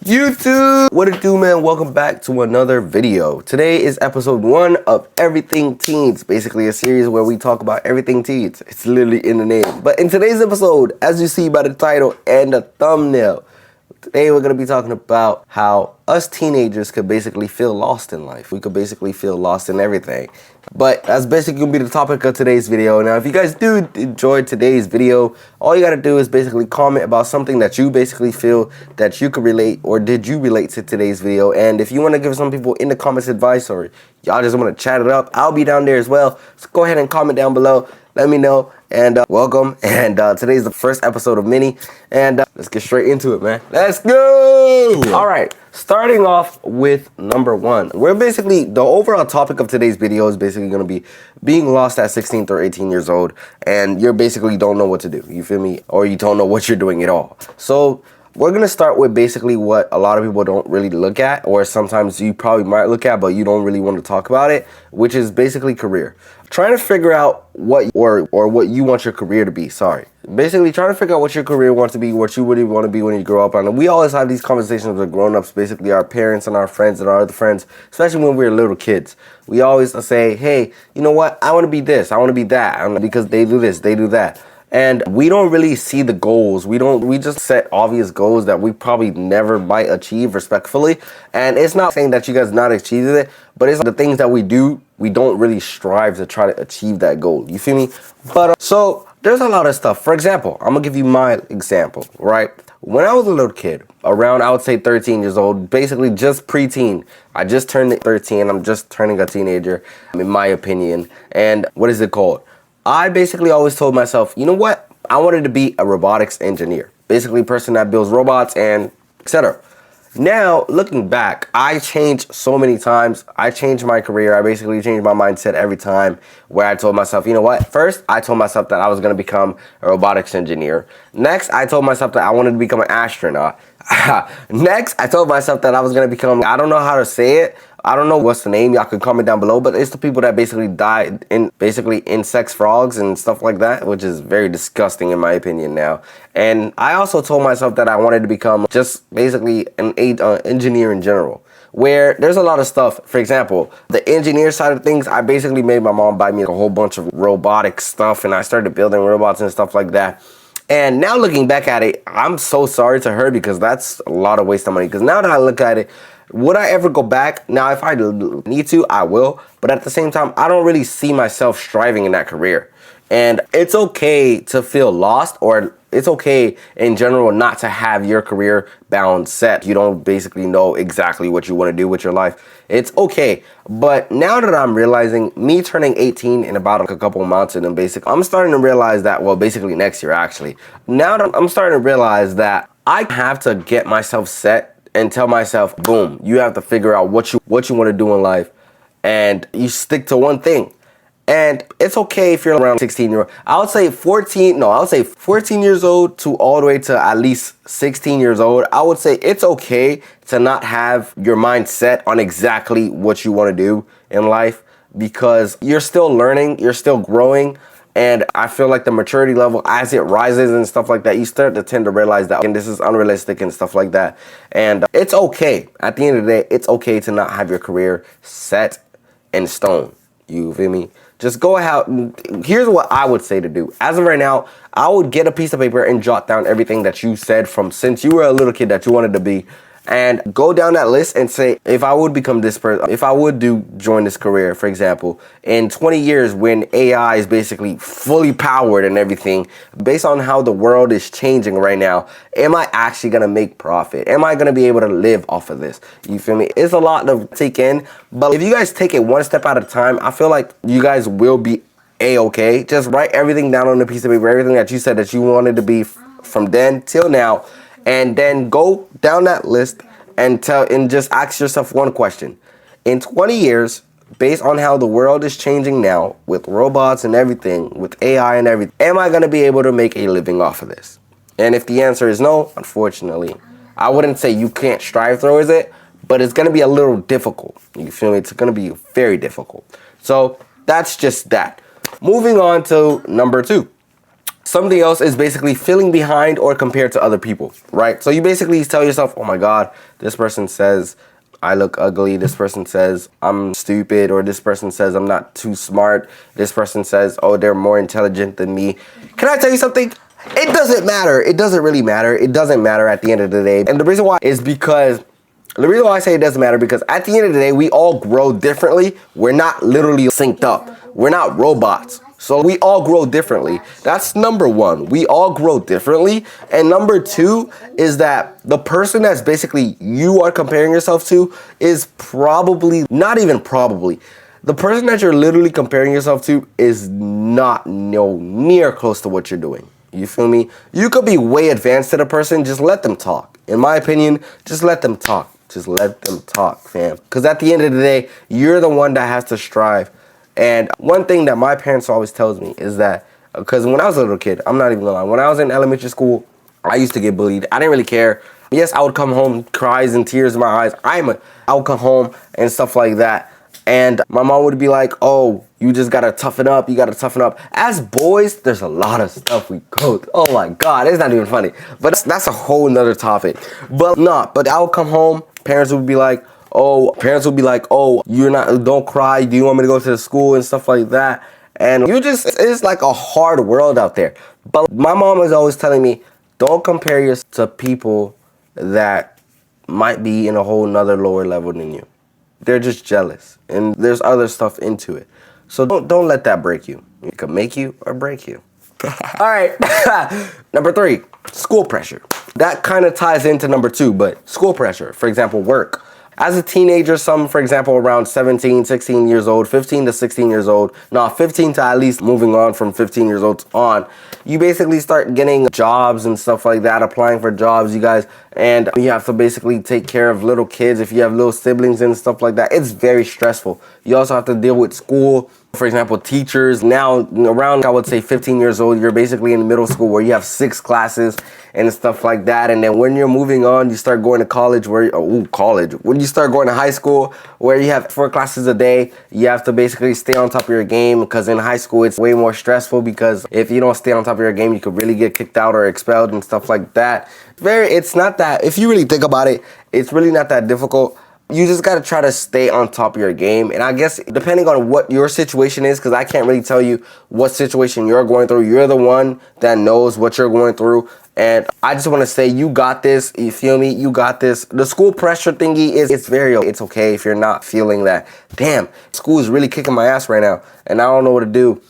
YouTube, what it do, man? Welcome back to another video. Today is episode 1 of Everything Teens, basically a series where we talk about everything teens. It's literally in the name. But in today's episode, as you see by the title and the thumbnail, today we're going to be talking about how us teenagers could basically feel lost in life. We could basically feel lost in everything. But that's basically going to be the topic of today's video. Now, if you guys do enjoy today's video, all you got to do is basically comment about something that you basically feel that you could relate, or did you relate to today's video. And if you want to give some people in the comments advice, or y'all just want to chat it up, I'll be down there as well. So go ahead and comment down below. Let me know. And welcome. And today's the first episode of Mini. And let's get straight into it, man. Let's go. All right. Starting off with number 1. We're basically, the overall topic of today's video is basically going to be being lost at 16 or 18 years old. And you basically don't know what to do. You feel me? Or you don't know what you're doing at all. So we're going to start with basically what a lot of people don't really look at, or sometimes you probably might look at, but you don't really want to talk about it, which is basically career. Trying to figure out what or what you want your career to be. Basically trying to figure out what your career wants to be, what you really want to be when you grow up. And we always have these conversations with grown-ups, basically our parents and our friends and our other friends, especially when we're little kids. We always say, hey, you know what? I want to be this. I want to be that. Because they do this, they do that. And we don't really see the goals. We just set obvious goals that we probably never might achieve respectfully. And it's not saying that you guys not achieving it, but it's the things that we do, we don't really strive to try to achieve that goal. You feel me? But so there's a lot of stuff. For example, I'm gonna give you my example, right? When I was a little kid, around, I would say 13 years old, basically just preteen. I just turned 13. I'm just turning a teenager, in my opinion. And what is it called? I basically always told myself, you know what? I wanted to be a robotics engineer. Basically a person that builds robots and etc. Now, looking back, I changed so many times. I changed my career. I basically changed my mindset every time, where I told myself, you know what? First, I told myself that I was going to become a robotics engineer. Next, I told myself that I wanted to become an astronaut. Next, I told myself that I was going to become, I don't know how to say it. I don't know what's the name. Y'all can comment down below, but it's the people that basically die in basically insects, frogs and stuff like that, which is very disgusting in my opinion now. And I also told myself that I wanted to become just basically an engineer in general, where there's a lot of stuff. For example, the engineer side of things, I basically made my mom buy me a whole bunch of robotic stuff, and I started building robots and stuff like that. And now looking back at it, I'm so sorry to her, because that's a lot of waste of money. Because now that I look at it, would I ever go back? Now, if I need to, I will. But at the same time, I don't really see myself striving in that career. And it's okay to feel lost, or it's okay in general not to have your career bound set. You don't basically know exactly what you want to do with your life. It's okay. But now that I'm realizing, me turning 18 in about a couple months, and I'm starting to realize that, well, basically next year actually. Now that I'm starting to realize that I have to get myself set and tell myself, boom, you have to figure out what you want to do in life, and you stick to one thing. And it's okay if you're around 16-year-old. I would say 14 years old to all the way to at least 16 years old. I would say it's okay to not have your mind set on exactly what you want to do in life, because you're still learning, you're still growing. And I feel like the maturity level, as it rises and stuff like that, you start to tend to realize that, and this is unrealistic and stuff like that. And it's okay. At the end of the day, it's okay to not have your career set in stone. You feel me? Just go ahead. Here's what I would say to do. As of right now, I would get a piece of paper and jot down everything that you said from since you were a little kid that you wanted to be. And go down that list and say, if I would become this person, if I would join this career, for example, in 20 years when AI is basically fully powered and everything, based on how the world is changing right now, am I actually going to make profit? Am I going to be able to live off of this? You feel me? It's a lot to take in, but if you guys take it one step at a time, I feel like you guys will be A-okay. Just write everything down on a piece of paper, everything that you said that you wanted to be from then till now. And then go down that list and just ask yourself one question. In 20 years, based on how the world is changing now with robots and everything, with AI and everything, am I going to be able to make a living off of this? And if the answer is no, unfortunately, I wouldn't say you can't strive towards it, but it's going to be a little difficult. You feel me? It's going to be very difficult. So that's just that. Moving on to number 2. Something else is basically feeling behind or compared to other people, right? So you basically tell yourself, oh my God, this person says I look ugly. This person says I'm stupid, or this person says I'm not too smart. This person says, oh, they're more intelligent than me. Can I tell you something? It doesn't matter. It doesn't really matter. It doesn't matter at the end of the day. And the reason why is because the reason why I say it doesn't matter, because at the end of the day, we all grow differently. We're not literally synced up. We're not robots. So we all grow differently. That's number one. We all grow differently. And number two is that the person that's basically you are comparing yourself to is probably, not even probably, the person that you're literally comparing yourself to is not near close to what you're doing. You feel me? You could be way advanced to the person. Just let them talk. In my opinion, just let them talk. Just let them talk, fam. Because at the end of the day, you're the one that has to strive. And one thing that my parents always tells me is that, because when I was a little kid, I'm not even gonna lie, when I was in elementary school, I used to get bullied. I didn't really care. Yes, I would come home, cries and tears in my eyes. I would come home and stuff like that. And my mom would be like, oh, you just gotta toughen up. You gotta toughen up. As boys, there's a lot of stuff we go through. Oh my God, it's not even funny. But that's a whole nother topic. But I would come home, parents would be like, oh, you're not, don't cry. Do you want me to go to the school and stuff like that? And it's like a hard world out there. But my mom was always telling me, don't compare yourself to people that might be in a whole nother lower level than you. They're just jealous, and there's other stuff into it. So don't let that break you. It could make you or break you. All right. Number 3, school pressure. That kind of ties into number 2, but school pressure, for example, work. As a teenager, some, for example, around 17, 16 years old, 15 to 16 years old, 15 to at least moving on from 15 years old on, you basically start getting jobs and stuff like that, applying for jobs, you guys, and you have to basically take care of little kids if you have little siblings and stuff like that. It's very stressful. You also have to deal with school. For example, teachers. Now, around, I would say 15 years old, you're basically in middle school where you have 6 classes and stuff like that. And then when you're moving on, you start going to college when you start going to high school where you have 4 classes a day, you have to basically stay on top of your game, because in high school, it's way more stressful, because if you don't stay on top of your game, you could really get kicked out or expelled and stuff like that. It's not that, if you really think about it, it's really not that difficult. You just got to try to stay on top of your game. And I guess depending on what your situation is, because I can't really tell you what situation you're going through. You're the one that knows what you're going through. And I just want to say, you got this. You feel me? You got this. The school pressure thingy it's okay if you're not feeling that. Damn, school is really kicking my ass right now, and I don't know what to do.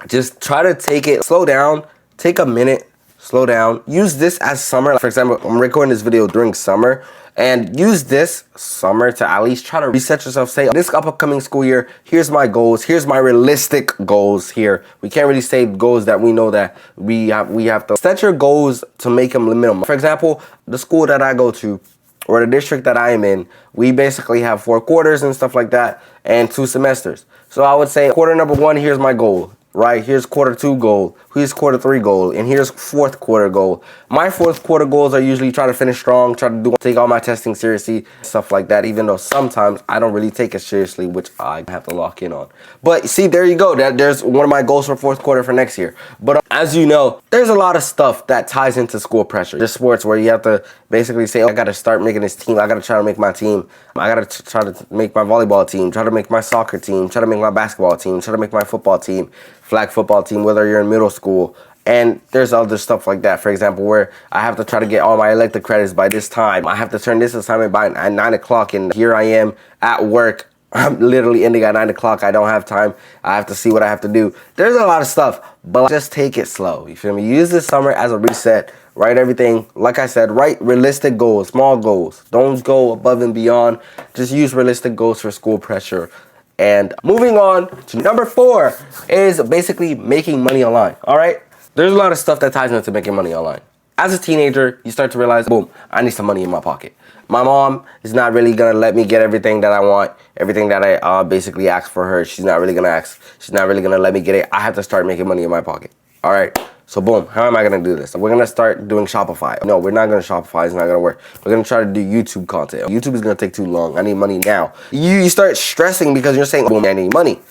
Just try to take it, slow down, take a minute, slow down. Use this as summer. For example, I'm recording this video during summer. And use this summer to at least try to reset yourself. Say, this upcoming school year, here's my goals. Here's my realistic goals here. We can't really say goals that we know that we have to set your goals to make them the minimum. For example, the school that I go to, or the district that I am in, we basically have 4 quarters and stuff like that, and 2 semesters. So I would say quarter number 1, here's my goal. Right, here's quarter 2 goal, here's quarter 3 goal, and here's 4th quarter goal. My 4th quarter goals are usually try to finish strong, take all my testing seriously, stuff like that, even though sometimes I don't really take it seriously, which I have to lock in on. But see, there you go, there's one of my goals for 4th quarter for next year. But as you know, there's a lot of stuff that ties into school pressure. There's sports where you have to basically say, oh, I gotta start making this team, I gotta try to make my team, I gotta try to make my volleyball team, try to make my soccer team, try to make my basketball team, try to make my football team, flag football team, whether you're in middle school. And there's other stuff like that, for example, where I have to try to get all my elective credits by this time. I have to turn this assignment by at 9 o'clock, and here I am at work. I'm literally ending at 9 o'clock. I don't have time. I have to see what I have to do. There's a lot of stuff, but just take it slow. You feel me? Use this summer as a reset. Write everything, like I said, write realistic goals, small goals. Don't go above and beyond. Just use realistic goals for school pressure. And moving on to number 4 is basically making money online. All right, there's a lot of stuff that ties into making money online. As a teenager, you start to realize, boom, I need some money in my pocket. My mom is not really gonna let me get everything that I want, everything that I basically ask for her. She's not really gonna let me get it. I have to start making money in my pocket. All right. So boom, how am I gonna do this? We're gonna start doing Shopify. No, we're not gonna Shopify, it's not gonna work. We're gonna try to do YouTube content. YouTube is gonna take too long. I need money now. You start stressing because you're saying, boom, I need money.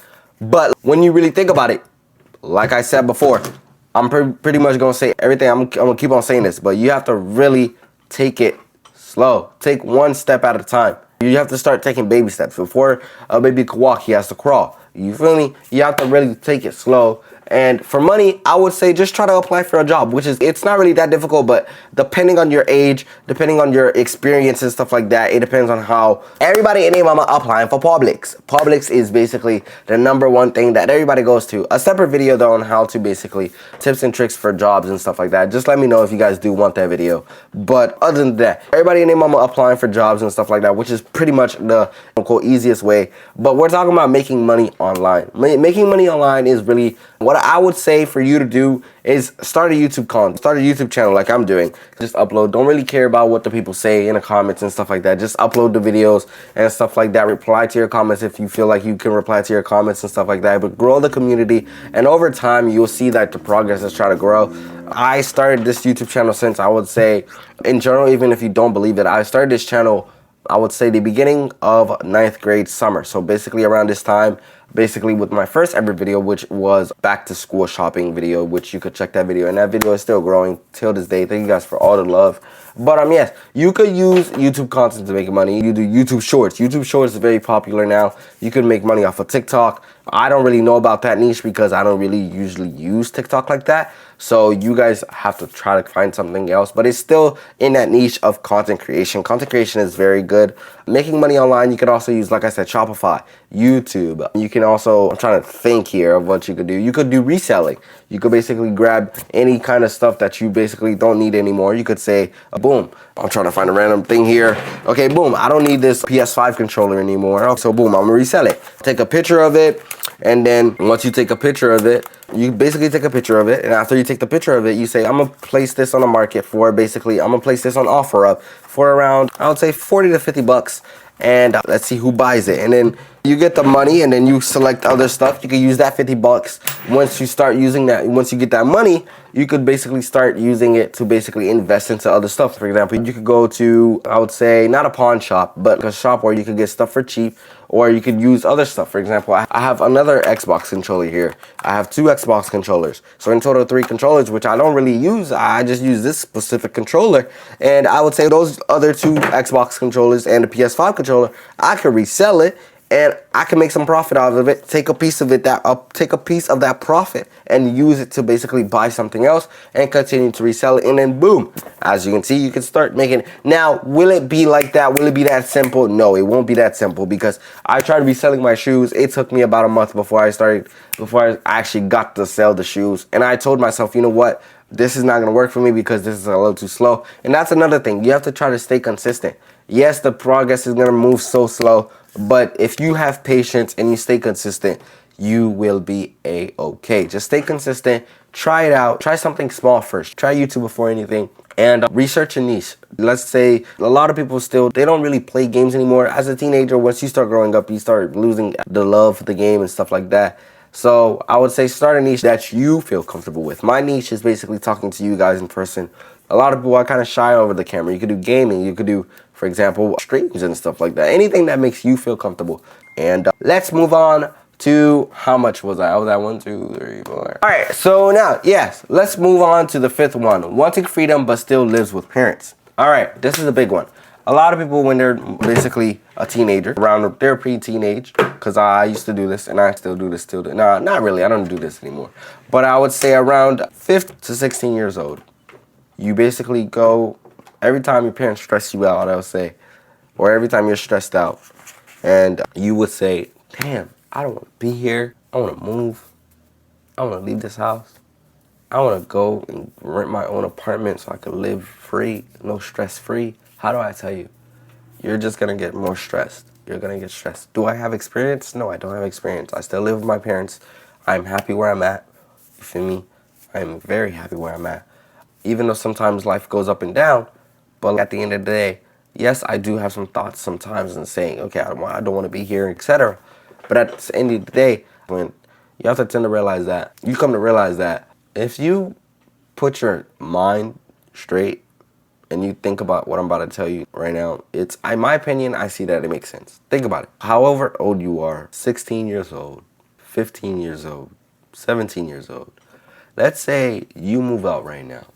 But when you really think about it, like I said before, I'm pretty much gonna say everything. I'm gonna keep on saying this, but you have to really take it slow. Take one step at a time. You have to start taking baby steps. Before a baby can walk, he has to crawl. You feel me? You have to really take it slow. And for money, I would say just try to apply for a job, which is, it's not really that difficult, but depending on your age, depending on your experience and stuff like that, it depends on how everybody in Mama applying for Publix. Publix is basically the #1 thing that everybody goes to. A separate video though on how to basically tips and tricks for jobs and stuff like that. Just let me know if you guys do want that video. But other than that, everybody in Mama applying for jobs and stuff like that, which is pretty much the quote easiest way. But we're talking about making money online. Making money online is really what I would say for you to do is start a YouTube content, start a YouTube channel like I'm doing. Just upload. Don't really care about what the people say in the comments and stuff like that. Just upload the videos and stuff like that. Reply to your comments if you feel like you can reply to your comments and stuff like that. But grow the community, and over time you'll see that the progress is trying to grow. I started this YouTube channel since, I would say, in general, even if you don't believe it, I started this channel, I would say, the beginning of 9th grade summer. So basically around this time, basically with my first ever video, which was back to school shopping video, which you could check that video, and that video is still growing till this day. Thank you guys for all the love. But yes, you could use YouTube content to make money. You do YouTube Shorts. YouTube Shorts is very popular now. You could make money off of TikTok. I don't really know about that niche because I don't really usually use TikTok like that. So you guys have to try to find something else, but it's still in that niche of content creation. Content creation is very good. Making money online, you could also use, like I said, Shopify, YouTube. You can also, I'm trying to think here of what you could do. You could do reselling. You could basically grab any kind of stuff that you basically don't need anymore. You could say, boom, I'm trying to find a random thing here. Okay, boom, I don't need this PS5 controller anymore. So boom, I'm gonna resell it. Take a picture of it, and then once you take a picture of it, you basically take a picture of it, and after you take the picture of it, you say, I'm gonna place this on the market for, basically, I'm gonna place this on OfferUp for around, I would say 40 to 50 bucks, and let's see who buys it. And then you get the money, and then you select other stuff. You can use that 50 bucks. Once you start using that, once you get that money, you could basically start using it to basically invest into other stuff. For example, you could go to, I would say, not a pawn shop, but a shop where you could get stuff for cheap, or you could use other stuff. For example, I have another Xbox controller here. I have 2 Xbox controllers. So in total, 3 controllers, which I don't really use. I just use this specific controller. And I would say those other 2 Xbox controllers and the PS5 controller, I could resell it, and I can make some profit out of it. Take a piece of it, take a piece of that profit and use it to basically buy something else and continue to resell it. And then boom, as you can see, you can start making. Now, will it be like that? Will it be that simple? No, it won't be that simple, because I tried reselling my shoes. It took me about a month before I actually got to sell the shoes. And I told myself, you know what? This is not going to work for me because this is a little too slow. And that's another thing. You have to try to stay consistent. Yes, the progress is going to move so slow, but if you have patience and you stay consistent, you will be a-okay. Just stay consistent. Try it out. Try something small first. Try YouTube before anything. And research a niche. Let's say a lot of people still, they don't really play games anymore. As a teenager, once you start growing up, you start losing the love for the game and stuff like that. So I would say start a niche that you feel comfortable with. My niche is basically talking to you guys in person. A lot of people are kind of shy over the camera. You could do gaming. You could do, for example, streams and stuff like that. Anything that makes you feel comfortable. And let's move on to, how much was I? I was at 1, 2, 3, 4. All right, so now, yes, let's move on to the 5th one. Wanting freedom but still lives with parents. All right, this is a big one. A lot of people, when they're basically a teenager, around their pre-teenage, because I used to do this and I still do this till today. No, not really. I don't do this anymore. But I would say around 5th to 16 years old, you basically go, every time your parents stress you out, I would say, or every time you're stressed out, and you would say, damn, I don't want to be here. I want to move. I want to leave this house. I want to go and rent my own apartment so I can live free, no stress free. How do I tell you? You're just going to get more stressed. You're going to get stressed. Do I have experience? No, I don't have experience. I still live with my parents. I'm happy where I'm at. You feel me? I'm very happy where I'm at. Even though sometimes life goes up and down, but at the end of the day, yes, I do have some thoughts sometimes and saying, okay, I don't want to be here, etc. But at the end of the day, when you have to tend to realize that, you come to realize that if you put your mind straight and you think about what I'm about to tell you right now, it's, in my opinion, I see that it makes sense. Think about it. However old you are, 16 years old, 15 years old, 17 years old, Let's say you move out right now,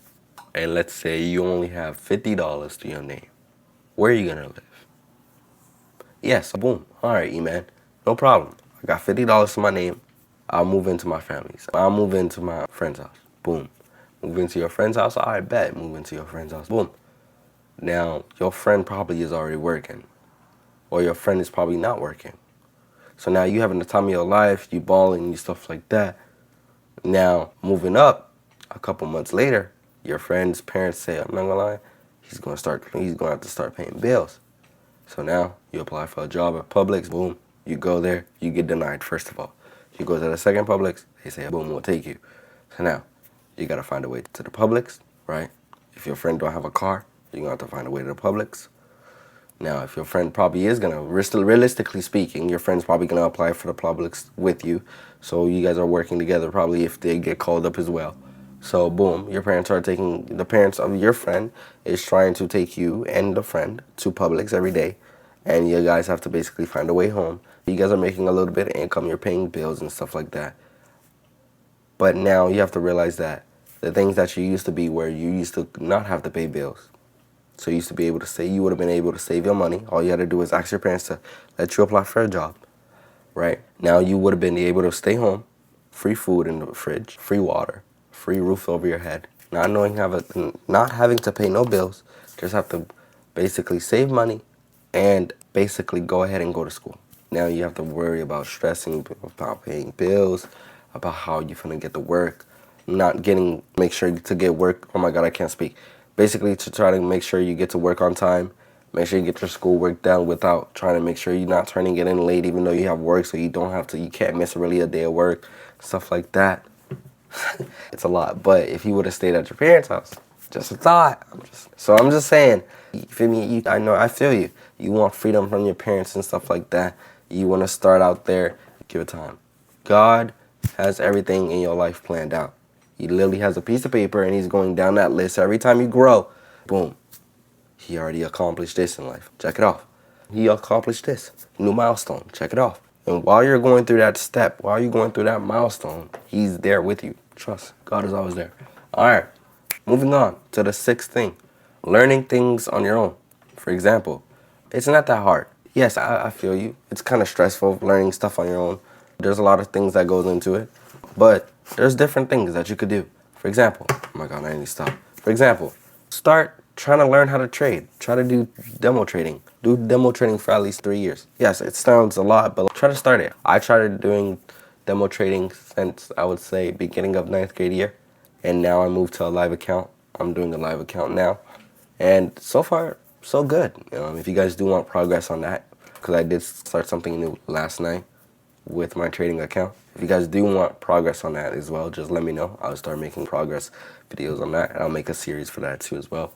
and let's say you only have $50 to your name. Where are you gonna live? Yes, boom. All right, E-Man, no problem. I got $50 to my name. I'll move into my family's. I'll move into my friend's house. Boom. Move into your friend's house. I bet. Move into your friend's house. Boom. Now, your friend probably is already working, or your friend is probably not working. So now you having the time of your life, you balling and stuff like that. Now, moving up, a couple months later, your friend's parents say, I'm not gonna lie, he's gonna have to start paying bills. So now you apply for a job at Publix, boom, you go there, you get denied first of all. You go to the second Publix, they say, boom, we'll take you. So now you gotta find a way to the Publix, right? If your friend don't have a car, you're gonna have to find a way to the Publix. Now, if your friend probably is gonna, realistically speaking, your friend's probably gonna apply for the Publix with you. So you guys are working together probably if they get called up as well. So boom, the parents of your friend is trying to take you and the friend to Publix every day. And you guys have to basically find a way home. You guys are making a little bit of income, you're paying bills and stuff like that. But now you have to realize that the things that you used to be where you used to not have to pay bills. So you used to be able to say, you would have been able to save your money. All you had to do is ask your parents to let you apply for a job, right? Now you would have been able to stay home, free food in the fridge, free water, free roof over your head, not having to pay no bills, just have to basically save money and basically go ahead and go to school. Now you have to worry about stressing about paying bills, about how you're gonna get to work, make sure to get work. Oh my God, I can't speak. Basically, to try to make sure you get to work on time, make sure you get your schoolwork done without trying to make sure you're not turning it in late, even though you have work, so you can't miss really a day of work, stuff like that. It's a lot. But if you would have stayed at your parents' house, just a thought. I'm just saying, you feel me? I feel you. You want freedom from your parents and stuff like that. You want to start out there, give it time. God has everything in your life planned out. He literally has a piece of paper and he's going down that list. Every time you grow, boom, he already accomplished this in life. Check it off. He accomplished this. New milestone. Check it off. And while you're going through that step, while you're going through that milestone, he's there with you. Trust. God is always there. All right. Moving on to the sixth thing. Learning things on your own. For example, it's not that hard. Yes, I feel you. It's kind of stressful learning stuff on your own. There's a lot of things that goes into it. But there's different things that you could do. For example, oh my God, I need to stop. For example, start trying to learn how to trade. Try to do demo trading. Do demo trading for at least 3 years. Yes, it sounds a lot, but try to start it. I started doing demo trading since, I would say, beginning of 9th grade year. And now I moved to a live account. I'm doing a live account now. And so far, so good. If you guys do want progress on that, because I did start something new last night with my trading account. If you guys do want progress on that as well, just let me know. I'll start making progress videos on that, and I'll make a series for that too as well.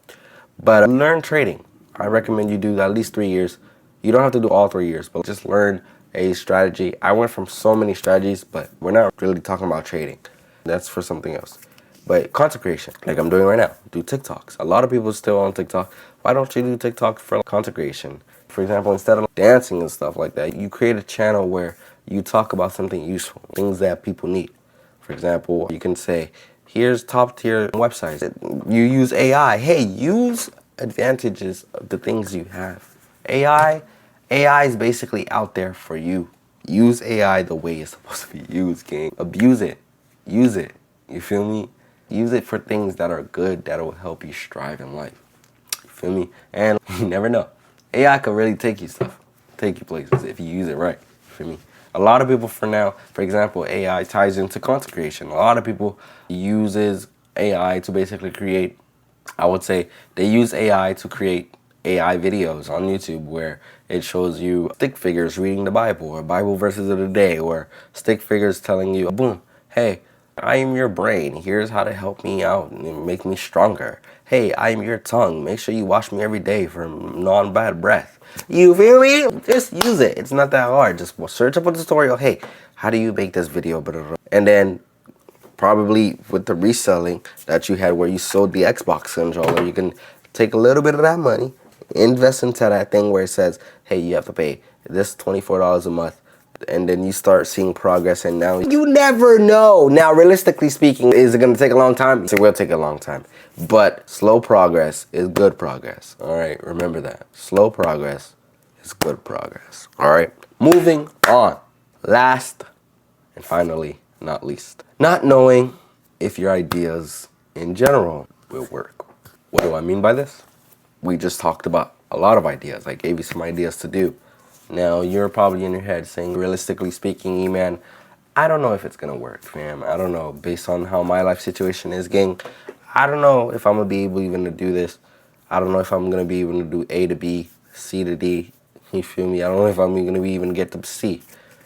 But learn trading. I recommend you do at least 3 years. You don't have to do all 3 years, but just learn a strategy. I went from so many strategies, but we're not really talking about trading. That's for something else. But consecration, like I'm doing right now, do TikToks. A lot of people are still on TikTok. Why don't you do TikTok for consecration? For example, instead of dancing and stuff like that, you create a channel where you talk about something useful, things that people need. For example, you can say, here's top tier websites. You use AI. Hey, use advantages of the things you have. AI is basically out there for you. Use AI the way it's supposed to be used, gang. Abuse it. Use it. You feel me? Use it for things that are good, that will help you strive in life. You feel me? And you never know. AI could really take you places if you use it right. You feel me? A lot of people for example, AI ties into consecration. A lot of people uses AI to basically create, I would say, they use AI to create AI videos on YouTube where it shows you stick figures reading the Bible or Bible verses of the day, or stick figures telling you, boom, hey, I am your brain. Here's how to help me out and make me stronger. Hey, I am your tongue. Make sure you wash me every day for non-bad breath. You feel me? Just use it. It's not that hard. Just search up a tutorial. Hey, how do you make this video? And then probably with the reselling that you had where you sold the Xbox controller, you can take a little bit of that money, invest into that thing where it says, hey, you have to pay this $24 a month. and then you start seeing progress, and now you never know. Now, realistically speaking, is it going to take a long time? It will take a long time. But slow progress is good progress. All right, remember that. Slow progress is good progress. All right, moving on. Last and finally, not least, not knowing if your ideas in general will work. What do I mean by this? We just talked about a lot of ideas. I gave you some ideas to do. Now, you're probably in your head saying, realistically speaking, E-Man, I don't know if it's gonna work, fam. I don't know. Based on how my life situation is, gang, I don't know if I'm gonna be able even to do this. I don't know if I'm gonna be able to do A to B, C to D. You feel me? I don't know if I'm gonna be even get to C.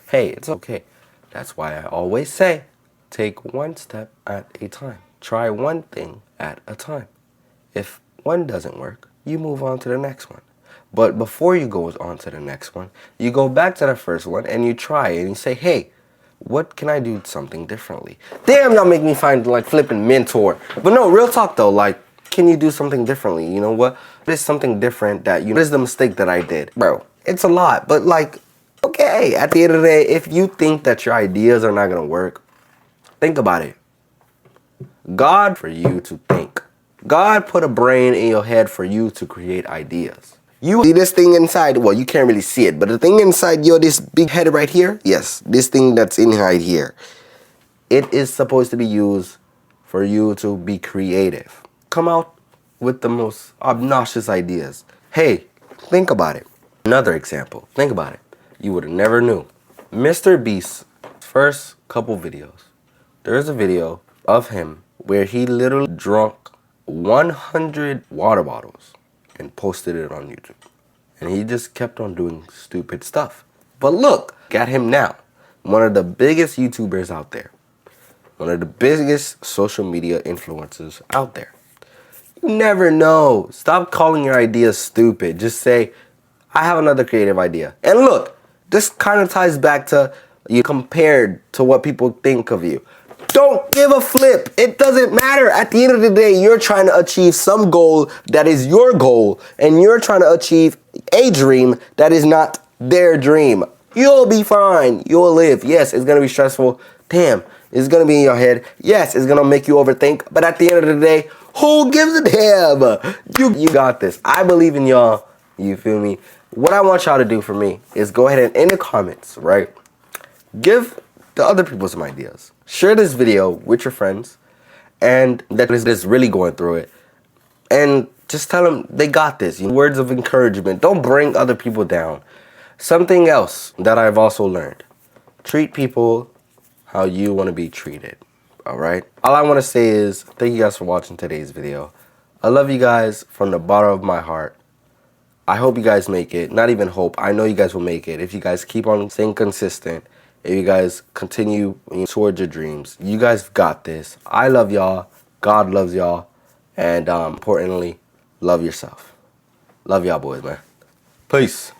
Hey, it's okay. That's why I always say, take one step at a time. Try one thing at a time. If one doesn't work, you move on to the next one. But before you go on to the next one, you go back to the first one and you try it and you say, hey, what can I do something differently? Damn, y'all make me find like flipping mentor. But no, real talk though, like, can you do something differently? You know what? There's something different that what is the mistake that I did? Bro, it's a lot, but like, okay, at the end of the day, if you think that your ideas are not gonna work, think about it. God for you to think. God put a brain in your head for you to create ideas. You see this thing inside, well, you can't really see it, but the thing inside this big head right here, yes, this thing that's inside here, it is supposed to be used for you to be creative. Come out with the most obnoxious ideas. Hey, think about it. Another example, think about it. You would have never knew. Mr. Beast's first couple videos, there's a video of him where he literally drunk 100 water bottles and posted it on YouTube. And he just kept on doing stupid stuff. But look at him now. One of the biggest YouTubers out there. One of the biggest social media influencers out there. You never know. Stop calling your ideas stupid. Just say, I have another creative idea. And look, this kind of ties back to you compared to what people think of you. Don't give a flip. It doesn't matter. At the end of the day, you're trying to achieve some goal that is your goal, and you're trying to achieve a dream that is not their dream. You'll be fine. You'll live. Yes, it's going to be stressful. Damn, it's going to be in your head. Yes, it's going to make you overthink. But at the end of the day, who gives a damn? You got this. I believe in y'all. You feel me? What I want y'all to do for me is go ahead and in the comments, right? Give the other people some ideas. Share this video with your friends and that is really going through it. And just tell them they got this. Words of encouragement. Don't bring other people down. Something else that I've also learned. Treat people how you want to be treated. Alright? All I want to say is thank you guys for watching today's video. I love you guys from the bottom of my heart. I hope you guys make it. Not even hope. I know you guys will make it. If you guys keep on staying consistent. If you guys continue towards your dreams, you guys got this. I love y'all. God loves y'all. And importantly, love yourself. Love y'all boys, man. Peace.